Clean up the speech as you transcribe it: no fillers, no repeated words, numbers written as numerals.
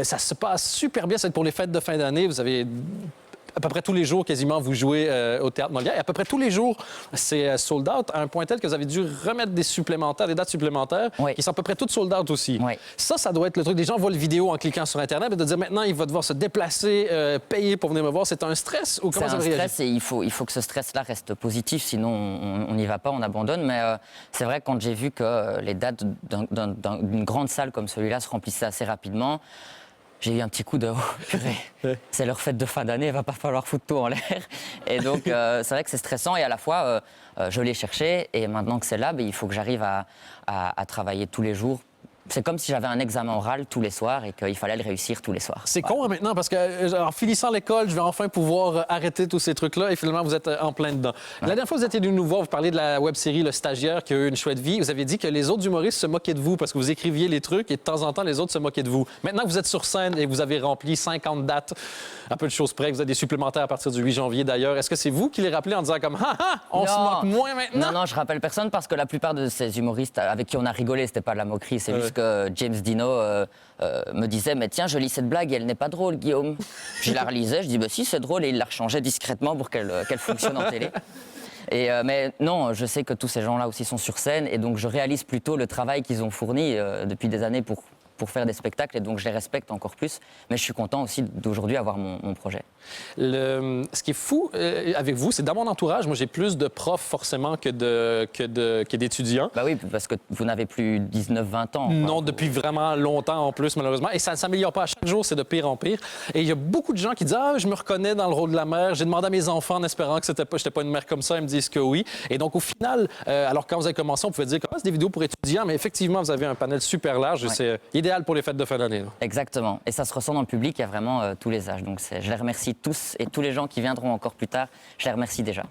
Ça se passe super bien. C'est pour les fêtes de fin d'année. Vous avez à peu près tous les jours, quasiment, vous jouez au Théâtre Molière. Et à peu près tous les jours, c'est sold out à un point tel que vous avez dû remettre des dates supplémentaires, qui sont à peu près toutes sold out aussi. Oui. Ça doit être le truc. Les gens voient le vidéo en cliquant sur Internet, mais de dire maintenant, il va devoir se déplacer, payer pour venir me voir. C'est un stress ou comment ça réagit? C'est un stress et il faut que ce stress-là reste positif, sinon on n'y va pas, on abandonne. Mais c'est vrai, quand j'ai vu que les dates d'une grande salle comme celui-là se remplissaient assez rapidement, j'ai eu un petit coup de « oh, purée, c'est leur fête de fin d'année, il va pas falloir foutre tout en l'air ». Et donc, c'est vrai que c'est stressant et à la fois, je l'ai cherché et maintenant que c'est là, il faut que j'arrive à travailler tous les jours. C'est comme si j'avais un examen oral tous les soirs et qu'il fallait le réussir tous les soirs. C'est con maintenant parce qu'en finissant l'école, je vais enfin pouvoir arrêter tous ces trucs-là et finalement, vous êtes en plein dedans. La dernière fois, vous étiez venu nous voir, vous parliez de la web-série Le Stagiaire qui a eu une chouette vie. Vous aviez dit que les autres humoristes se moquaient de vous parce que vous écriviez les trucs et de temps en temps, les autres se moquaient de vous. Maintenant que vous êtes sur scène et vous avez rempli 50 dates, à peu de choses près, que vous avez des supplémentaires à partir du 8 janvier d'ailleurs, est-ce que c'est vous qui les rappelez en disant comme « Ah ah, on se moque moins maintenant ». Non, je rappelle personne parce que la plupart de ces humoristes avec qui on a rigolé, c'était pas de la moquerie, c'est juste que James Dino me disait « Mais tiens, je lis cette blague et elle n'est pas drôle, Guillaume ». Je la relisais, je dis « Bah si, c'est drôle » et il la rechangeait discrètement pour qu'elle fonctionne en télé. Mais non, je sais que tous ces gens-là aussi sont sur scène et donc je réalise plutôt le travail qu'ils ont fourni depuis des années pour faire des spectacles et donc je les respecte encore plus. Mais je suis content aussi d'aujourd'hui avoir mon projet. Ce qui est fou avec vous, c'est dans mon entourage, moi j'ai plus de profs forcément que d'étudiants. Bah oui, parce que vous n'avez plus 19-20 ans. Non, depuis vraiment longtemps en plus, malheureusement. Et ça ne s'améliore pas. À chaque jour, c'est de pire en pire. Et il y a beaucoup de gens qui disent « Ah, je me reconnais dans le rôle de la mère. J'ai demandé à mes enfants en espérant que je n'étais pas une mère comme ça. Ils me disent que oui. » Et donc, au final, alors quand vous avez commencé, on pouvait dire « Ah, c'est des vidéos pour étudiants. » Mais effectivement, vous avez un panel super large. C'est idéal pour les fêtes de fin d'année. Exactement. Et ça se ressent dans le public. Il y a vraiment tous les âges. Donc, je les remercie tous et tous les gens qui viendront encore plus tard. Je les remercie déjà.